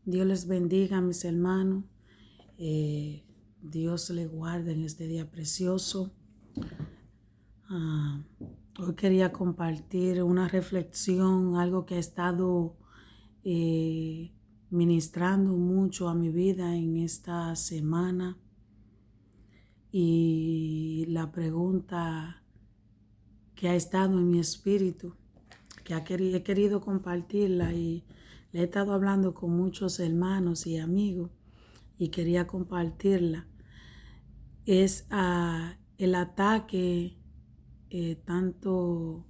Dios les bendiga, mis hermanos. Dios les guarde en este día precioso. Hoy quería compartir una reflexión, algo que ha estado ministrando mucho a mi vida en esta semana. Y la pregunta que ha estado en mi espíritu, que he querido compartirla y le he estado hablando con muchos hermanos y amigos y quería compartirla, es el ataque tanto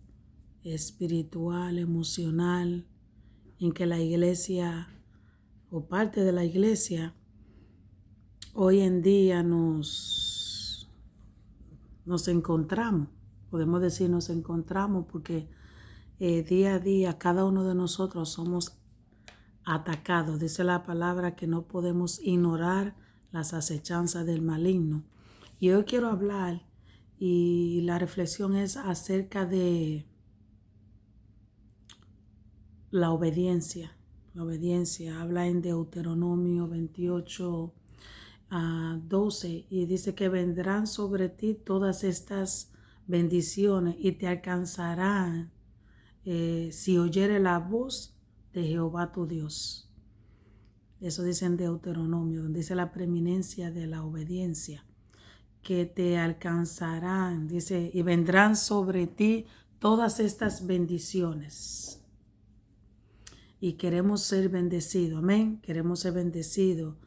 espiritual, emocional, en que la iglesia o parte de la iglesia hoy en día nos encontramos. Podemos decir nos encontramos porque día a día cada uno de nosotros somos atacados. Dice la palabra que no podemos ignorar las acechanzas del maligno. Y hoy quiero hablar, y la reflexión es acerca de la obediencia. La obediencia habla en Deuteronomio 28, 12, y dice que vendrán sobre ti todas estas bendiciones y te alcanzarán si oyere la voz de Jehová tu Dios. Eso dice en Deuteronomio, donde dice la preeminencia de la obediencia, que te alcanzarán, dice, y vendrán sobre ti todas estas bendiciones. Y queremos ser bendecidos, amén, queremos ser bendecidos.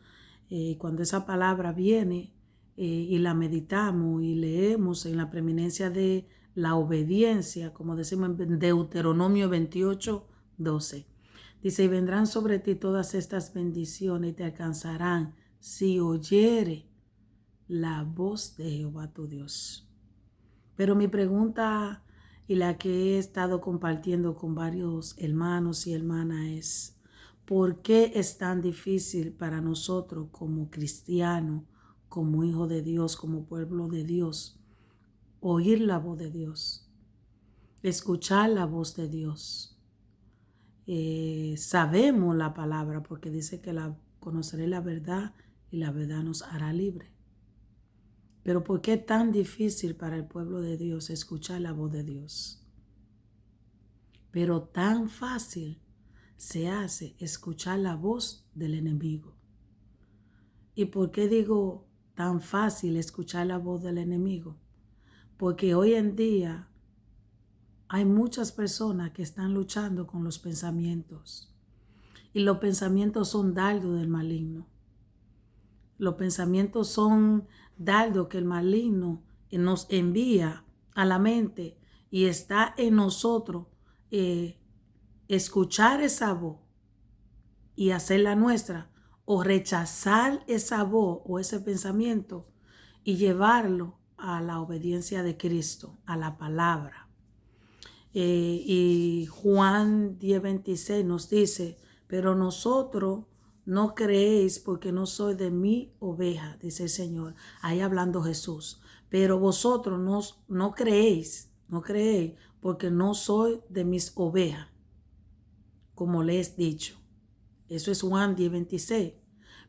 Cuando esa palabra viene y la meditamos y leemos en la preeminencia de la obediencia, como decimos en Deuteronomio 28, 12. Dice, y vendrán sobre ti todas estas bendiciones y te alcanzarán si oyere la voz de Jehová tu Dios. Pero mi pregunta y la que he estado compartiendo con varios hermanos y hermanas es, ¿por qué es tan difícil para nosotros como cristianos, como hijos de Dios, como pueblo de Dios, oír la voz de Dios, escuchar la voz de Dios? Sabemos la palabra porque dice que conoceré la verdad y la verdad nos hará libre. Pero ¿por qué es tan difícil para el pueblo de Dios escuchar la voz de Dios? Pero tan fácil se hace escuchar la voz del enemigo. ¿Y por qué digo tan fácil escuchar la voz del enemigo? Porque hoy en día hay muchas personas que están luchando con los pensamientos. Y los pensamientos son dardos del maligno. Los pensamientos son dardos que el maligno nos envía a la mente y está en nosotros escuchar esa voz y hacerla nuestra, o rechazar esa voz o ese pensamiento y llevarlo a la obediencia de Cristo, a la palabra. Y Juan 10:26 nos dice, pero nosotros no creéis porque no soy de mi oveja, dice el Señor, ahí hablando Jesús. Pero vosotros no creéis porque no soy de mis ovejas, como les he dicho. Eso es Juan 10:26.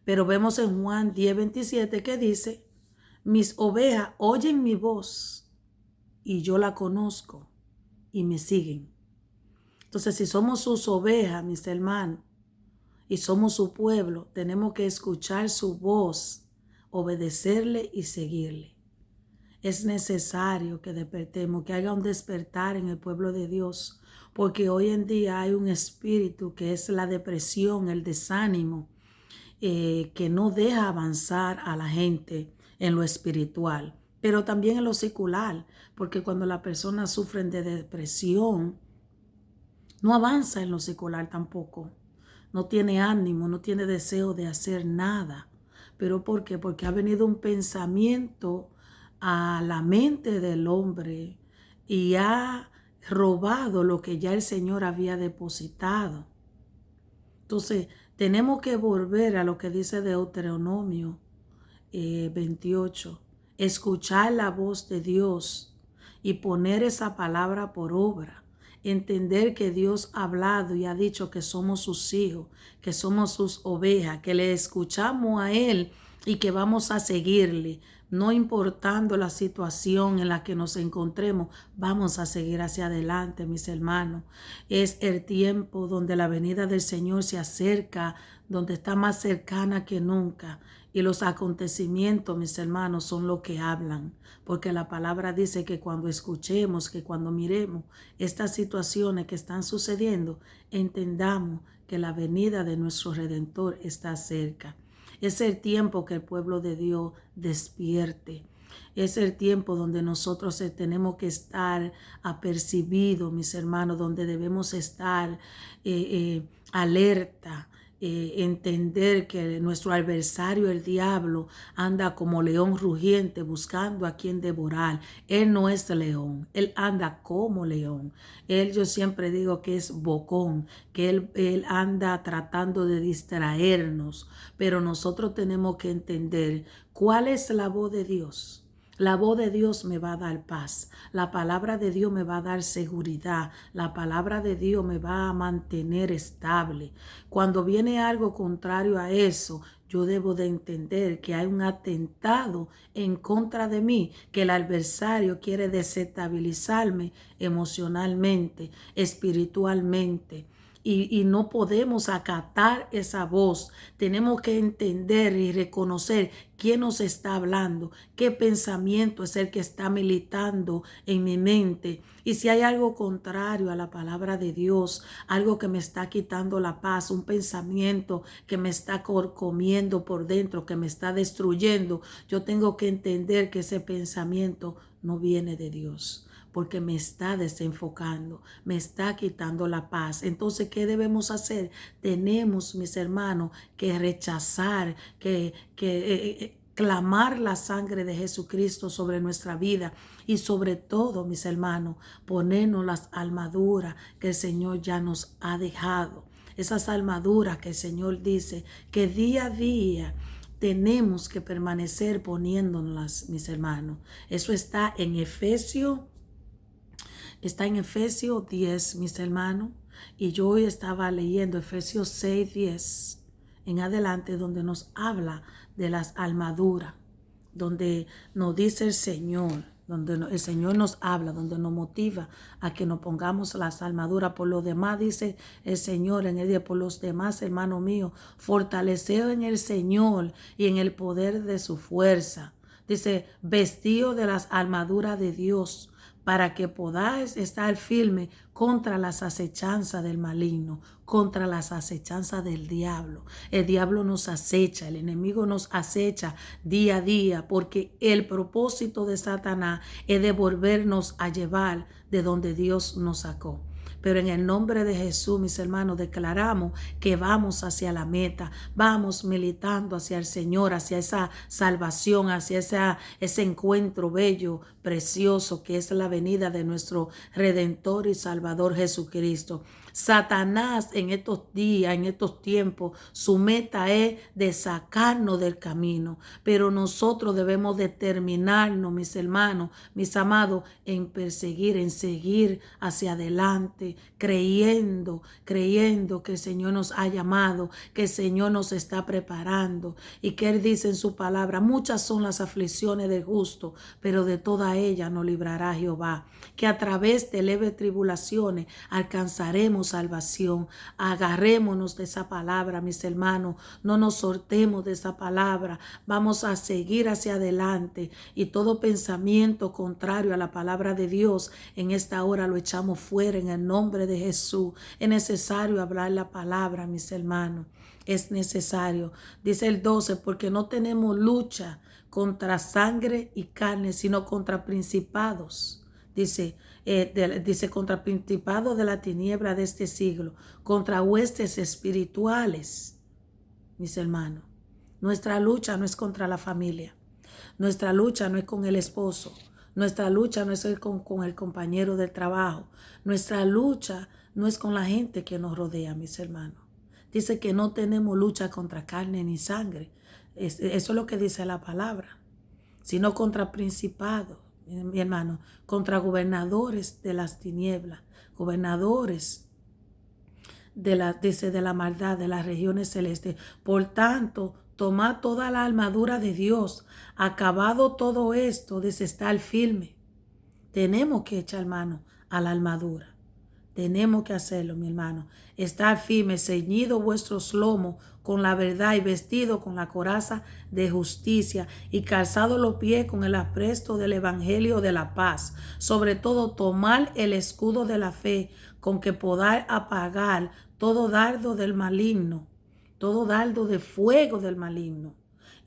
Pero vemos en Juan 10:27 que dice, mis ovejas oyen mi voz y yo la conozco y me siguen. Entonces, si somos sus ovejas, mis hermanos, y somos su pueblo, tenemos que escuchar su voz, obedecerle y seguirle. Es necesario que despertemos, que haya un despertar en el pueblo de Dios, porque hoy en día hay un espíritu que es la depresión, el desánimo, que no deja avanzar a la gente en lo espiritual, pero también en lo secular, porque cuando las personas sufren de depresión, no avanza en lo secular tampoco. No tiene ánimo, no tiene deseo de hacer nada. ¿Pero por qué? Porque ha venido un pensamiento a la mente del hombre y ha robado lo que ya el Señor había depositado. Entonces, tenemos que volver a lo que dice Deuteronomio 28. Escuchar la voz de Dios y poner esa palabra por obra. entender que Dios ha hablado y ha dicho que somos sus hijos, que somos sus ovejas, que le escuchamos a Él y que vamos a seguirle. No importando la situación en la que nos encontremos, vamos a seguir hacia adelante, mis hermanos. Es el tiempo donde la venida del Señor se acerca, donde está más cercana que nunca. Y los acontecimientos, mis hermanos, son lo que hablan. Porque la palabra dice que cuando escuchemos, que cuando miremos estas situaciones que están sucediendo, entendamos que la venida de nuestro Redentor está cerca. Es el tiempo que el pueblo de Dios despierte. Es el tiempo donde nosotros tenemos que estar apercibidos, mis hermanos, donde debemos estar alerta, entender que nuestro adversario, el diablo, anda como león rugiente buscando a quien devorar. Él no es león, él anda como león. Yo siempre digo que es bocón, que él anda tratando de distraernos, pero nosotros tenemos que entender cuál es la voz de Dios. La voz de Dios me va a dar paz. La palabra de Dios me va a dar seguridad. La palabra de Dios me va a mantener estable. Cuando viene algo contrario a eso, yo debo de entender que hay un atentado en contra de mí, que el adversario quiere desestabilizarme emocionalmente, espiritualmente. Y no podemos acatar esa voz. Tenemos que entender y reconocer quién nos está hablando, qué pensamiento es el que está militando en mi mente. Y si hay algo contrario a la palabra de Dios, algo que me está quitando la paz, un pensamiento que me está comiendo por dentro, que me está destruyendo, yo tengo que entender que ese pensamiento no viene de Dios, porque me está desenfocando, me está quitando la paz. Entonces, ¿qué debemos hacer? Tenemos, mis hermanos, que rechazar, clamar la sangre de Jesucristo sobre nuestra vida y sobre todo, mis hermanos, ponernos las armaduras que el Señor ya nos ha dejado. Esas armaduras que el Señor dice que día a día tenemos que permanecer poniéndolas, mis hermanos. Eso está en Efesios 10, mis hermanos, y yo hoy estaba leyendo Efesios 6, 10 en adelante, donde nos habla de las armaduras, donde nos dice el Señor, donde el Señor nos habla, donde nos motiva a que nos pongamos las armaduras. Por lo demás, dice el Señor en el día, por los demás, hermano mío, fortaleceos en el Señor y en el poder de su fuerza. Dice, vestido de las armaduras de Dios, para que podáis estar firme contra las acechanzas del maligno, contra las acechanzas del diablo. El diablo nos acecha, el enemigo nos acecha día a día, porque el propósito de Satanás es de volvernos a llevar de donde Dios nos sacó. Pero en el nombre de Jesús, mis hermanos, declaramos que vamos hacia la meta, vamos militando hacia el Señor, hacia esa salvación, hacia ese encuentro bello, precioso, que es la venida de nuestro Redentor y Salvador Jesucristo. Satanás en estos días, en estos tiempos, su meta es de sacarnos del camino, pero nosotros debemos determinarnos, mis hermanos, mis amados, en perseguir, en seguir hacia adelante, creyendo que el Señor nos ha llamado, que el Señor nos está preparando y que Él dice en su palabra, muchas son las aflicciones del justo, pero de toda ella nos librará Jehová, que a través de leves tribulaciones alcanzaremos salvación. Agarrémonos de esa palabra, mis hermanos, no nos soltemos de esa palabra, vamos a seguir hacia adelante y todo pensamiento contrario a la palabra de Dios en esta hora lo echamos fuera en el nombre de Jesús. Es necesario hablar la palabra, mis hermanos, es necesario. Dice el 12, porque no tenemos lucha contra sangre y carne, sino contra principados. Dice contra principados de la tiniebla de este siglo, contra huestes espirituales, mis hermanos. Nuestra lucha no es contra la familia, nuestra lucha no es con el esposo, nuestra lucha no es con el compañero del trabajo, nuestra lucha no es con la gente que nos rodea, mis hermanos. Dice que no tenemos lucha contra carne ni sangre, eso es lo que dice la palabra, sino contra principados, mi hermano, contra gobernadores de las tinieblas, gobernadores de la maldad de las regiones celestes. Por tanto, tomad toda la armadura de Dios. Acabado todo esto, dice, estar firme. Tenemos que echar mano a la armadura. Tenemos que hacerlo, mi hermano. Estar firme, ceñido vuestros lomos con la verdad y vestido con la coraza de justicia y calzado los pies con el apresto del evangelio de la paz. Sobre todo, tomar el escudo de la fe con que podáis apagar todo dardo del maligno, todo dardo de fuego del maligno.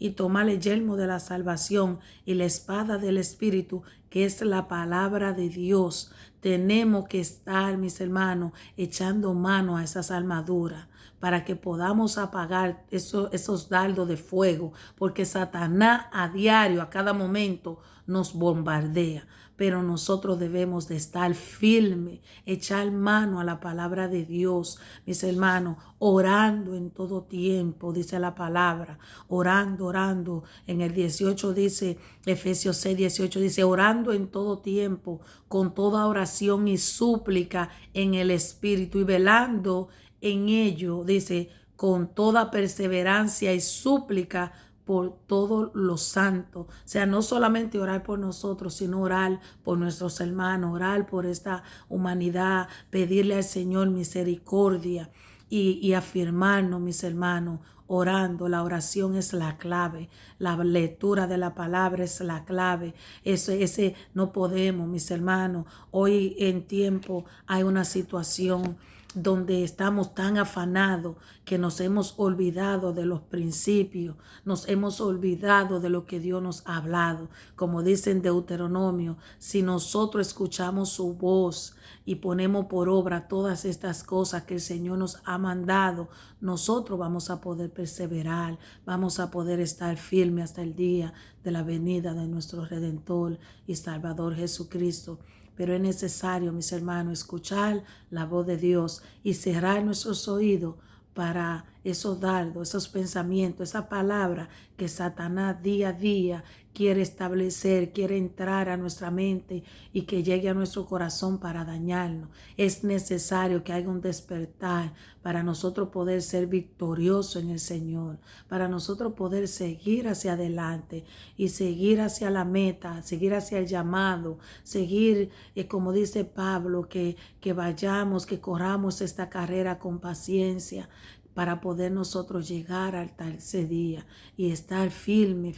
Y tomar el yelmo de la salvación y la espada del Espíritu, que es la palabra de Dios. Tenemos que estar, mis hermanos, echando mano a esas armaduras para que podamos apagar esos dardos de fuego, porque Satanás a diario, a cada momento, nos bombardea. Pero nosotros debemos de estar firmes, echar mano a la palabra de Dios, mis hermanos, orando en todo tiempo, dice la palabra, orando. En el 18 dice, Efesios 6, 18 dice, orando en todo tiempo, con toda oración y súplica en el Espíritu y velando en ello, dice, con toda perseverancia y súplica por todos los santos. O sea, no solamente orar por nosotros, sino orar por nuestros hermanos, orar por esta humanidad, pedirle al Señor misericordia y afirmarnos, mis hermanos, orando. La oración es la clave, la lectura de la palabra es la clave. Ese no podemos, mis hermanos. Hoy en tiempo hay una situación donde estamos tan afanados que nos hemos olvidado de los principios, nos hemos olvidado de lo que Dios nos ha hablado. Como dice en Deuteronomio, si nosotros escuchamos su voz y ponemos por obra todas estas cosas que el Señor nos ha mandado, nosotros vamos a poder perseverar, vamos a poder estar firmes hasta el día de la venida de nuestro Redentor y Salvador Jesucristo. Pero es necesario, mis hermanos, escuchar la voz de Dios y cerrar nuestros oídos para esos dardos, esos pensamientos, esa palabra que Satanás día a día quiere establecer, quiere entrar a nuestra mente y que llegue a nuestro corazón para dañarnos. Es necesario que haya un despertar para nosotros poder ser victoriosos en el Señor, para nosotros poder seguir hacia adelante y seguir hacia la meta, seguir hacia el llamado, seguir, como dice Pablo, que vayamos, que corramos esta carrera con paciencia, para poder nosotros llegar hasta ese día y estar firme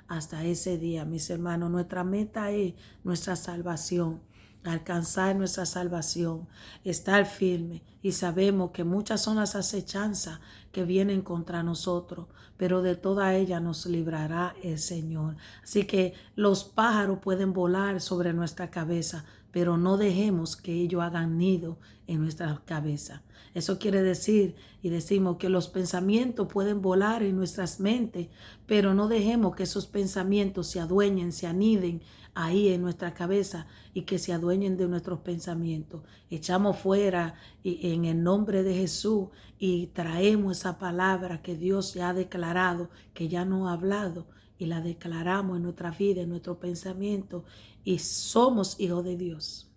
hasta ese día, mis hermanos. Nuestra meta es nuestra salvación, alcanzar nuestra salvación, estar firme, y sabemos que muchas son las acechanzas que vienen contra nosotros, pero de toda ella nos librará el Señor. Así que los pájaros pueden volar sobre nuestra cabeza, pero no dejemos que ellos hagan nido en nuestra cabeza. Eso quiere decir, y decimos que los pensamientos pueden volar en nuestras mentes, pero no dejemos que esos pensamientos se adueñen, se aniden ahí en nuestra cabeza y que se adueñen de nuestros pensamientos. Echamos fuera en el nombre de Jesús y traemos esa palabra que Dios ya ha declarado, que ya nos ha hablado, y la declaramos en nuestra vida, en nuestro pensamiento, y somos hijos de Dios.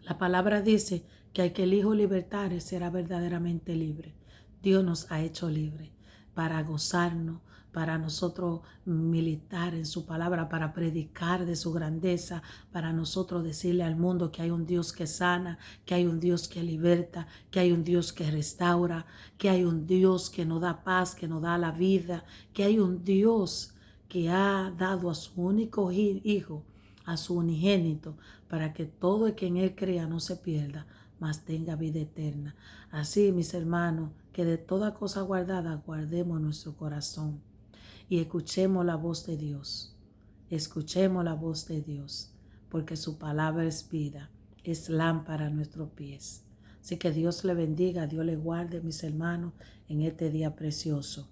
La palabra dice que al que el Hijo libertare será verdaderamente libre. Dios nos ha hecho libres para gozarnos, para nosotros militar en su palabra, para predicar de su grandeza, para nosotros decirle al mundo que hay un Dios que sana, que hay un Dios que liberta, que hay un Dios que restaura, que hay un Dios que nos da paz, que nos da la vida, que hay un Dios que ha dado a su único Hijo, a su unigénito, para que todo el que en Él crea no se pierda, mas tenga vida eterna. Así, mis hermanos, que de toda cosa guardada guardemos nuestro corazón y escuchemos la voz de Dios. Escuchemos la voz de Dios, porque su palabra es vida, es lámpara a nuestros pies. Así que Dios le bendiga, Dios le guarde, mis hermanos, en este día precioso.